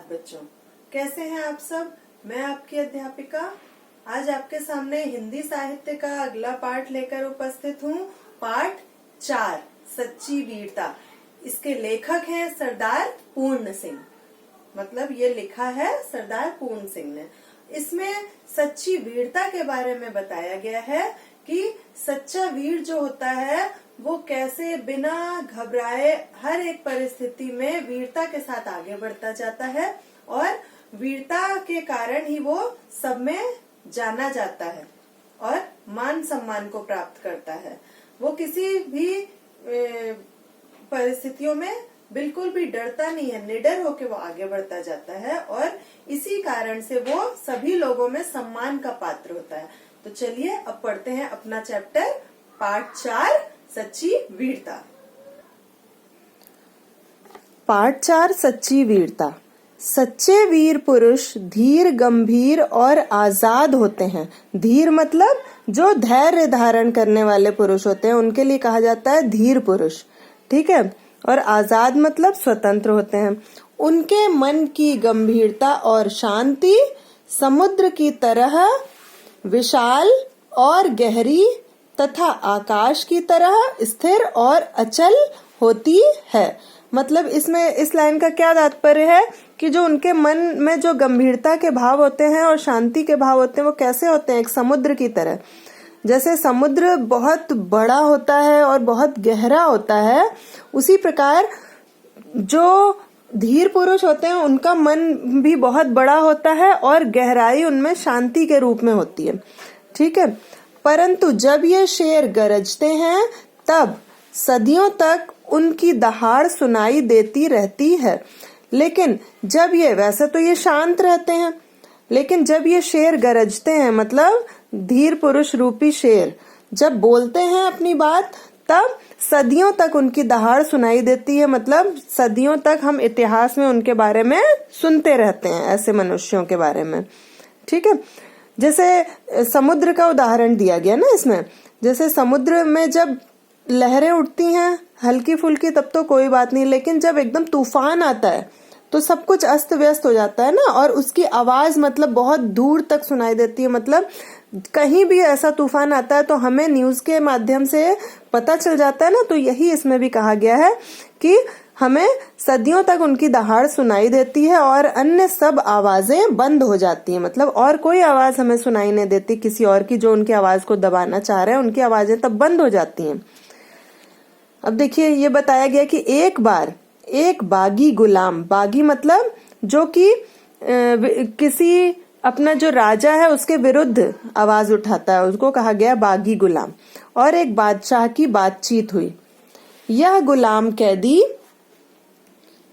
बच्चों, कैसे हैं आप सब। मैं आपकी अध्यापिका आज आपके सामने हिंदी साहित्य का अगला पाठ लेकर उपस्थित हूँ। पाठ 4 सच्ची वीरता। इसके लेखक हैं सरदार पूर्ण सिंह। मतलब ये लिखा है सरदार पूर्ण सिंह ने। इसमें सच्ची वीरता के बारे में बताया गया है कि सच्चा वीर जो होता है वो कैसे बिना घबराए हर एक परिस्थिति में वीरता के साथ आगे बढ़ता जाता है और वीरता के कारण ही वो सब में जाना जाता है और मान सम्मान को प्राप्त करता है। वो किसी भी परिस्थितियों में बिल्कुल भी डरता नहीं है, निडर होकर वो आगे बढ़ता जाता है और इसी कारण से वो सभी लोगों में सम्मान का पात्र होता है। तो चलिए अब पढ़ते हैं अपना चैप्टर पाठ 4 सच्ची वीरता। पाठ 4 सच्ची वीरता। सच्चे वीर पुरुष धीर, गंभीर और आजाद होते हैं। धीर मतलब जो धैर्य धारण करने वाले पुरुष होते हैं उनके लिए कहा जाता है धीर पुरुष, ठीक है। और आजाद मतलब स्वतंत्र होते हैं। उनके मन की गंभीरता और शांति समुद्र की तरह विशाल और गहरी तथा आकाश की तरह स्थिर और अचल होती है। मतलब इसमें इस लाइन का क्या तात्पर्य है कि जो उनके मन में जो गंभीरता के भाव होते हैं और शांति के भाव होते हैं वो कैसे होते हैं, एक समुद्र की तरह। जैसे समुद्र बहुत बड़ा होता है और बहुत गहरा होता है, उसी प्रकार जो धीर पुरुष होते हैं उनका मन भी बहुत बड़ा होता है और गहराई उनमें शांति के रूप में होती है, ठीक है। परंतु जब ये शेर गरजते हैं तब सदियों तक उनकी दहाड़ सुनाई देती रहती है। लेकिन जब ये, वैसे तो ये शांत रहते हैं, लेकिन जब ये शेर गरजते हैं मतलब धीर पुरुष रूपी शेर जब बोलते हैं अपनी बात तब सदियों तक उनकी दहाड़ सुनाई देती है। मतलब सदियों तक हम इतिहास में उनके बारे में सुनते रहते हैं, ऐसे मनुष्यों के बारे में, ठीक है। जैसे समुद्र का उदाहरण दिया गया ना इसमें। जैसे समुद्र में जब लहरें उठती हैं हल्की फुल्की तब तो कोई बात नहीं, लेकिन जब एकदम तूफान आता है तो सब कुछ अस्त व्यस्त हो जाता है ना, और उसकी आवाज मतलब बहुत दूर तक सुनाई देती है। मतलब कहीं भी ऐसा तूफान आता है तो हमें न्यूज के माध्यम से पता चल जाता है ना। तो यही इसमें भी कहा गया है कि हमें सदियों तक उनकी दहाड़ सुनाई देती है और अन्य सब आवाजें बंद हो जाती हैं। मतलब और कोई आवाज हमें सुनाई नहीं देती किसी और की, जो उनकी आवाज को दबाना चाह रहे हैं उनकी आवाजें तब बंद हो जाती हैं। अब देखिए ये बताया गया कि एक बार एक बागी गुलाम, बागी मतलब जो कि किसी अपना जो राजा है उसके विरुद्ध आवाज उठाता है, उसको कहा गया बागी गुलाम। और एक बादशाह की बातचीत हुई। यह गुलाम कैदी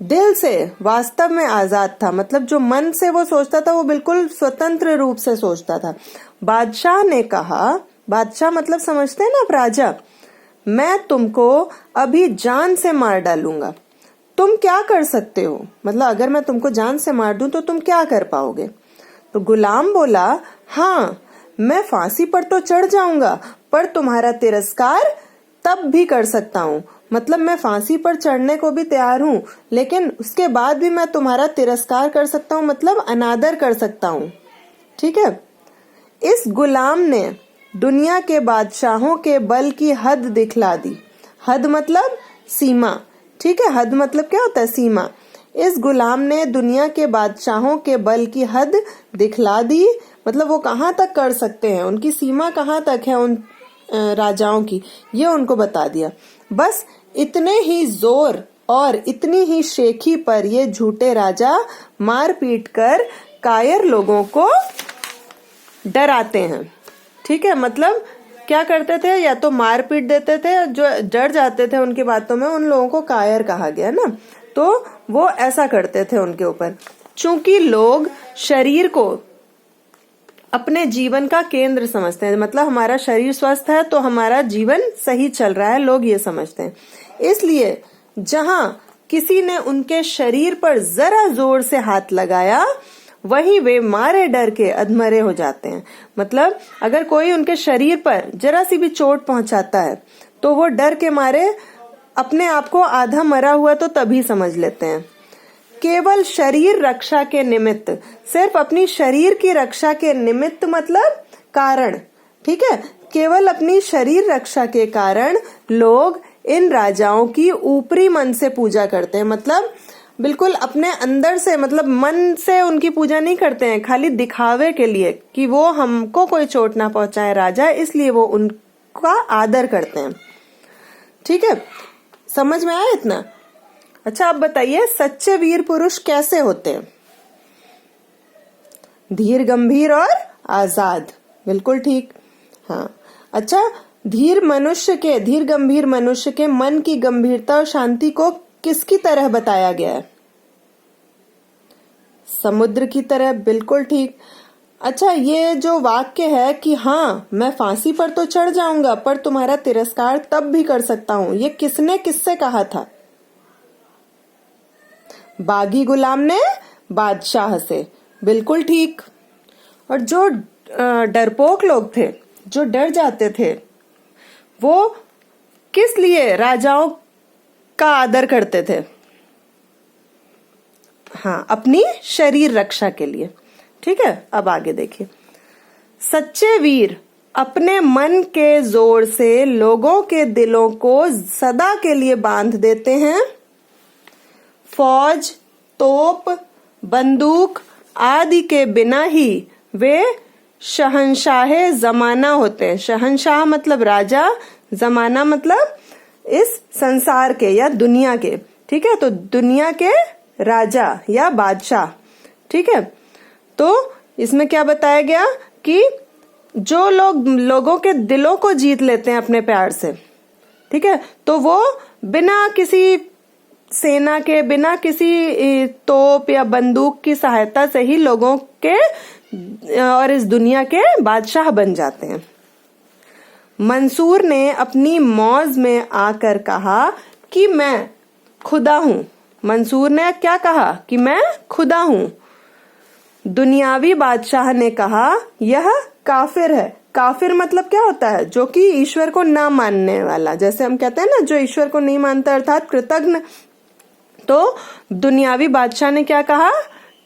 दिल से वास्तव में आजाद था। मतलब जो मन से वो सोचता था वो बिल्कुल स्वतंत्र रूप से सोचता था। बादशाह ने कहा, बादशाह मतलब समझते हैं ना आप, राजा, मैं तुमको अभी जान से मार डालूंगा, तुम क्या कर सकते हो। मतलब अगर मैं तुमको जान से मार दूं तो तुम क्या कर पाओगे। तो गुलाम बोला, हाँ मैं फांसी पर तो चढ़ जाऊंगा पर तुम्हारा तिरस्कार तब भी कर सकता हूँ। मतलब मैं फांसी पर चढ़ने को भी तैयार हूँ लेकिन उसके बाद भी मैं तुम्हारा तिरस्कार कर सकता हूँ, मतलब अनादर कर सकता हूँ, ठीक है। इस गुलाम ने दुनिया के बादशाहों के बल की हद दिखला दी। हद मतलब सीमा, ठीक है। हद मतलब क्या होता है, सीमा। इस गुलाम ने दुनिया के बादशाहों के बल की हद दिखला दी। मतलब वो कहाँ तक कर सकते हैं, उनकी सीमा कहाँ तक है उन राजाओं की, ये उनको बता दिया। बस इतने ही जोर और इतनी ही शेखी पर ये झूठे राजा मार पीट कर कायर लोगों को डराते हैं, ठीक है। मतलब क्या करते थे, या तो मार पीट देते थे, जो डर जाते थे उनकी बातों में उन लोगों को कायर कहा गया ना, तो वो ऐसा करते थे उनके ऊपर। चूंकि लोग शरीर को अपने जीवन का केंद्र समझते हैं, मतलब हमारा शरीर स्वस्थ है तो हमारा जीवन सही चल रहा है, लोग ये समझते हैं। इसलिए जहां किसी ने उनके शरीर पर जरा जोर से हाथ लगाया वहीं वे मारे डर के अधमरे हो जाते हैं। मतलब अगर कोई उनके शरीर पर जरा सी भी चोट पहुंचाता है तो वो डर के मारे अपने आप को आधा मरा हुआ तो तभी समझ लेते हैं। केवल शरीर रक्षा के निमित्त, सिर्फ अपनी शरीर की रक्षा के निमित्त मतलब कारण, ठीक है, केवल अपनी शरीर रक्षा के कारण लोग इन राजाओं की ऊपरी मन से पूजा करते हैं। मतलब बिल्कुल अपने अंदर से, मतलब मन से उनकी पूजा नहीं करते हैं, खाली दिखावे के लिए कि वो हमको कोई चोट ना पहुंचाए राजा, इसलिए वो उनका आदर करते हैं। ठीक है, समझ में आया इतना? अच्छा, आप बताइए सच्चे वीर पुरुष कैसे होते हैं? धीर गंभीर और आजाद, बिल्कुल ठीक। हाँ, अच्छा, धीर गंभीर मनुष्य के मन की गंभीरता और शांति को किसकी तरह बताया गया है? समुद्र की तरह, बिल्कुल ठीक। अच्छा, ये जो वाक्य है कि हाँ मैं फांसी पर तो चढ़ जाऊंगा पर तुम्हारा तिरस्कार तब भी कर सकता हूं, ये किससे कहा था? बागी गुलाम ने बादशाह से, बिल्कुल ठीक। और जो डरपोक लोग थे, जो डर जाते थे, वो किस लिए राजाओं का आदर करते थे? हाँ, अपनी शरीर रक्षा के लिए। ठीक है, अब आगे देखिए। सच्चे वीर अपने मन के जोर से लोगों के दिलों को सदा के लिए बांध देते हैं। फौज, तोप, बंदूक आदि के बिना ही वे शहंशाहे जमाना होते हैं। शहंशाह मतलब राजा, जमाना मतलब इस संसार के या दुनिया के। ठीक है, तो दुनिया के राजा या बादशाह। ठीक है, तो इसमें क्या बताया गया कि जो लोग लोगों के दिलों को जीत लेते हैं अपने प्यार से, ठीक है, तो वो बिना किसी सेना के, बिना किसी तोप या बंदूक की सहायता से ही लोगों के और इस दुनिया के बादशाह बन जाते हैं। मंसूर ने अपनी मौज में आकर कहा कि मैं खुदा हूं। मंसूर ने क्या कहा? कि मैं खुदा हूं। दुनियावी बादशाह ने कहा यह काफिर है। काफिर मतलब क्या होता है? जो कि ईश्वर को ना मानने वाला, जैसे हम कहते हैं ना, जो ईश्वर को नहीं मानता अर्थात कृतघ्न। तो दुनियावी बादशाह ने क्या कहा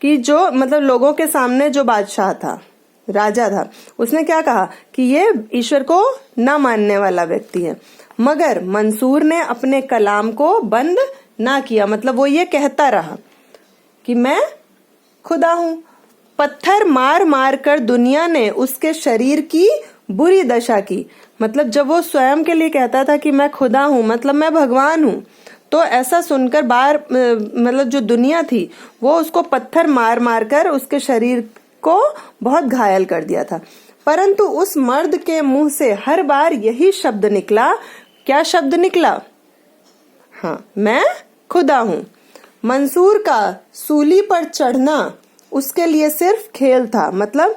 कि जो मतलब लोगों के सामने जो बादशाह था, राजा था, उसने क्या कहा कि ये ईश्वर को ना मानने वाला व्यक्ति है। मगर मंसूर ने अपने कलाम को बंद ना किया, मतलब वो ये कहता रहा कि मैं खुदा हूं। पत्थर मार मार कर दुनिया ने उसके शरीर की बुरी दशा की। मतलब जब वो स्वयं के लिए कहता था कि मैं खुदा हूं, मतलब मैं भगवान हूं, तो ऐसा सुनकर मतलब जो दुनिया थी वो उसको पत्थर मार मार कर उसके शरीर को बहुत घायल कर दिया था। परंतु उस मर्द के मुंह से हर बार यही शब्द निकला। क्या शब्द निकला? हाँ, मैं खुदा हूं। मंसूर का सूली पर चढ़ना उसके लिए सिर्फ खेल था। मतलब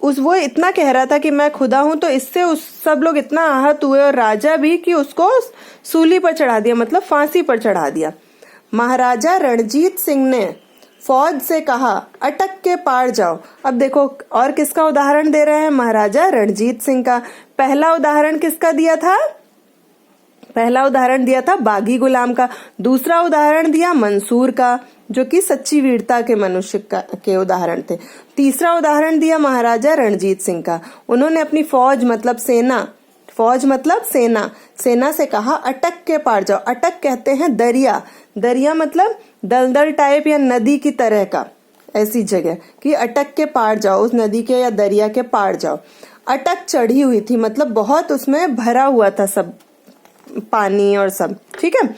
वो इतना कह रहा था कि मैं खुदा हूं, तो इससे सब लोग इतना आहत हुए और राजा भी, कि उसको सूली पर चढ़ा दिया, मतलब फांसी पर चढ़ा दिया। महाराजा रणजीत सिंह ने फौज से कहा अटक के पार जाओ। अब देखो और किसका उदाहरण दे रहे हैं? महाराजा रणजीत सिंह का। पहला उदाहरण किसका दिया था? पहला उदाहरण दिया था बागी गुलाम का। दूसरा उदाहरण दिया मंसूर का, जो कि सच्ची वीरता के मनुष्य के उदाहरण थे। तीसरा उदाहरण दिया महाराजा रणजीत सिंह का। उन्होंने अपनी फौज मतलब सेना से कहा अटक के पार जाओ। अटक कहते हैं दरिया। दरिया मतलब दलदल टाइप या नदी की तरह का, ऐसी जगह कि अटक के पार जाओ, उस नदी के या दरिया के पार जाओ। अटक चढ़ी हुई थी, मतलब बहुत उसमें भरा हुआ था सब पानी और सब, ठीक है।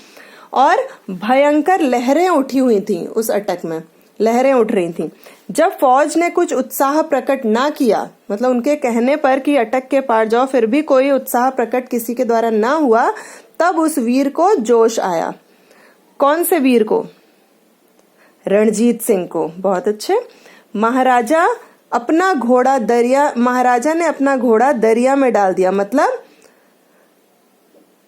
और भयंकर लहरें उठी हुई थी, उस अटक में लहरें उठ रही थी। जब फौज ने कुछ उत्साह प्रकट ना किया, मतलब उनके कहने पर कि अटक के पार जाओ, फिर भी कोई उत्साह प्रकट किसी के द्वारा ना हुआ, तब उस वीर को जोश आया। कौन से वीर को? रणजीत सिंह को। बहुत अच्छे। महाराजा ने अपना घोड़ा दरिया में डाल दिया, मतलब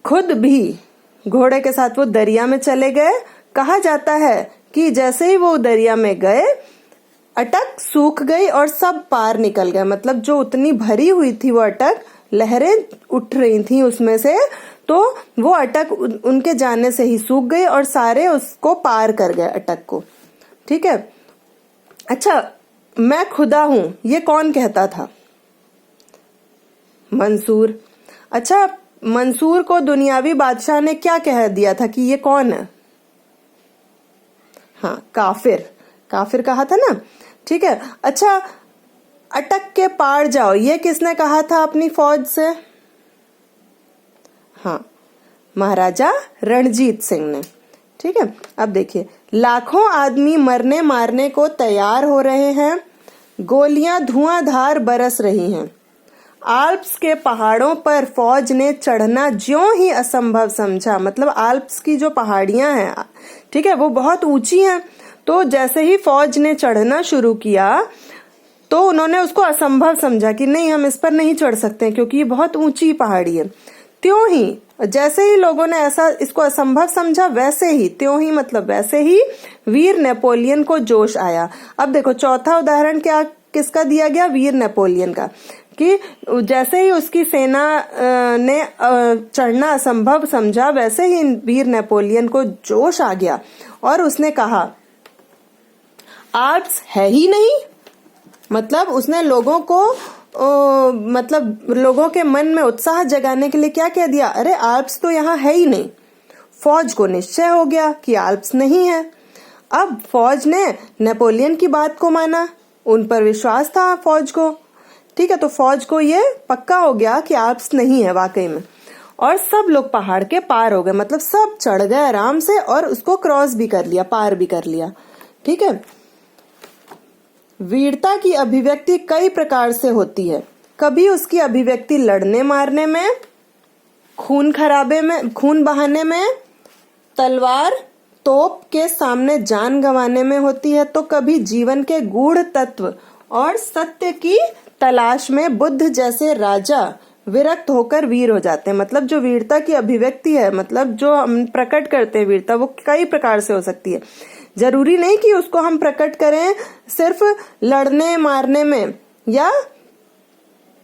खुद भी घोड़े के साथ वो दरिया में चले गए। कहा जाता है कि जैसे ही वो दरिया में गए, अटक सूख गई और सब पार निकल गए। मतलब जो उतनी भरी हुई थी वो अटक, लहरें उठ रही थी उसमें से, तो वो अटक उनके जाने से ही सूख गई और सारे उसको पार कर गए अटक को। ठीक है। अच्छा, मैं खुदा हूं, ये कौन कहता था? मंसूर। अच्छा, मंसूर को दुनियावी बादशाह ने क्या कह दिया था कि ये कौन है? हाँ, काफिर। काफिर कहा था ना। ठीक है। अच्छा, अटक के पार जाओ, ये किसने कहा था अपनी फौज से? हाँ, महाराजा रणजीत सिंह ने। ठीक है। अब देखिए, लाखों आदमी मरने मारने को तैयार हो रहे हैं, गोलियां धुआंधार बरस रही हैं। आल्प्स के पहाड़ों पर फौज ने चढ़ना ज्यों ही असंभव समझा, मतलब आल्प्स की जो पहाड़ियां हैं, ठीक है, वो बहुत ऊंची हैं, तो जैसे ही फौज ने चढ़ना शुरू किया तो उन्होंने उसको असंभव समझा कि नहीं, हम इस पर नहीं चढ़ सकते क्योंकि ये बहुत ऊंची पहाड़ी है। त्यों ही, जैसे ही लोगों ने ऐसा इसको असंभव समझा, वैसे ही, त्यों ही मतलब वैसे ही वीर नेपोलियन को जोश आया। अब देखो, चौथा उदाहरण क्या किसका दिया गया? वीर नेपोलियन का, कि जैसे ही उसकी सेना ने चढ़ना असंभव समझा, वैसे ही वीर नेपोलियन को जोश आ गया और उसने कहा आल्प्स है ही नहीं। मतलब उसने लोगों को मतलब लोगों के मन में उत्साह जगाने के लिए क्या कह दिया? अरे आल्प्स तो यहाँ है ही नहीं। फौज को निश्चय हो गया कि आल्प्स नहीं है। अब फौज ने नेपोलियन की बात को माना, उन पर विश्वास था फौज को। ठीक है, तो फौज को ये पक्का हो गया कि आल्प्स नहीं है वाकई में, और सब लोग पहाड़ के पार हो गए, मतलब सब चढ़ गए आराम से और उसको क्रॉस भी कर लिया, पार भी कर लिया। ठीक है। वीरता की अभिव्यक्ति कई प्रकार से होती है। कभी उसकी अभिव्यक्ति लड़ने मारने में, खून खराबे में, खून बहाने में, तलवार तोप के सामने जान गंवाने में होती है, तो कभी जीवन के गूढ़ तत्व और सत्य की तलाश में बुद्ध जैसे राजा विरक्त होकर वीर हो जाते हैं। मतलब जो वीरता की अभिव्यक्ति है, मतलब जो हम प्रकट करते हैं वीरता, वो कई प्रकार से हो सकती है। जरूरी नहीं कि उसको हम प्रकट करें सिर्फ लड़ने मारने में, या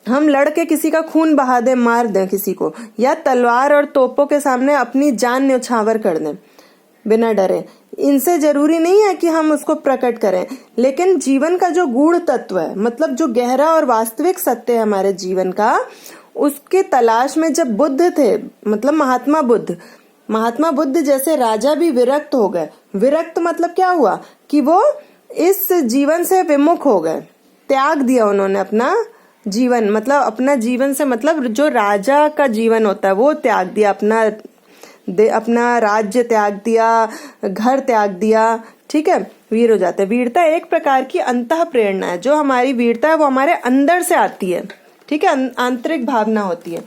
हम लड़ के किसी का खून बहा दें, मार दें किसी को, या तलवार और तोपों के सामने अपनी जान न्यौछावर कर दें बिना डरे। इनसे जरूरी नहीं है कि हम उसको प्रकट करें, लेकिन जीवन का जो गूढ़ तत्व है, मतलब जो गहरा और वास्तविक सत्य है हमारे जीवन का, उसके तलाश में जब बुद्ध थे, मतलब महात्मा बुद्ध जैसे राजा भी विरक्त हो गए। विरक्त मतलब क्या हुआ? कि वो इस जीवन से विमुख हो गए, त्याग दिया उन्होंने अपना जीवन, मतलब अपना जीवन से मतलब जो राजा का जीवन होता है वो त्याग दिया, अपना राज्य त्याग दिया, घर त्याग दिया। ठीक है, वीर हो जाते हैं। वीरता एक प्रकार की अंतः प्रेरणा है। जो हमारी वीरता है वो हमारे अंदर से आती है। ठीक है, आंतरिक भावना होती है।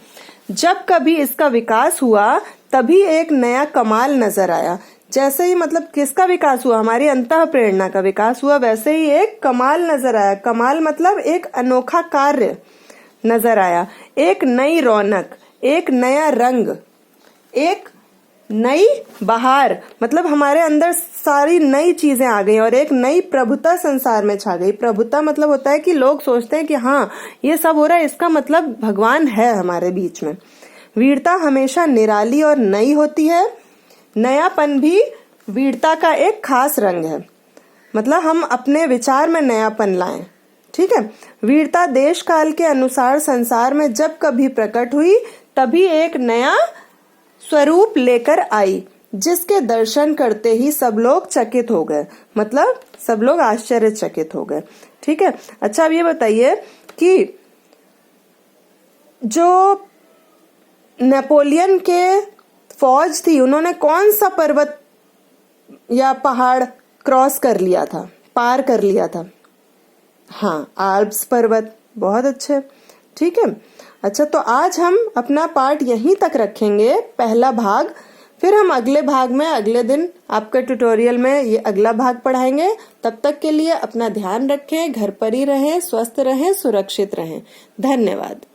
जब कभी इसका विकास हुआ तभी एक नया कमाल नजर आया। जैसे ही मतलब किसका विकास हुआ? हमारी अंतः प्रेरणा का विकास हुआ, वैसे ही एक कमाल नजर आया। कमाल मतलब एक अनोखा कार्य नजर आया, एक नई रौनक, एक नया रंग, एक नई बहार, मतलब हमारे अंदर सारी नई चीजें आ गई और एक नई प्रभुता संसार में छा गई। प्रभुता मतलब होता है कि लोग सोचते हैं कि हाँ ये सब हो रहा है, इसका मतलब भगवान है हमारे बीच में। वीरता हमेशा निराली और नई होती है। नयापन भी वीरता का एक खास रंग है, मतलब हम अपने विचार में नयापन लाएं। ठीक है, वीरता देश काल के अनुसार संसार में जब कभी प्रकट हुई तभी एक नया स्वरूप लेकर आई, जिसके दर्शन करते ही सब लोग चकित हो गए, मतलब सब लोग आश्चर्यचकित हो गए। ठीक है। अच्छा, अब ये बताइए कि जो नेपोलियन के फौज थी, उन्होंने कौन सा पर्वत या पहाड़ क्रॉस कर लिया था, पार कर लिया था? हाँ, आल्प्स पर्वत। बहुत अच्छे। ठीक है। अच्छा, तो आज हम अपना पाठ यहीं तक रखेंगे, पहला भाग। फिर हम अगले भाग में अगले दिन आपके ट्यूटोरियल में ये अगला भाग पढ़ाएंगे। तब तक के लिए अपना ध्यान रखें, घर पर ही रहें, स्वस्थ रहें, सुरक्षित रहें। धन्यवाद।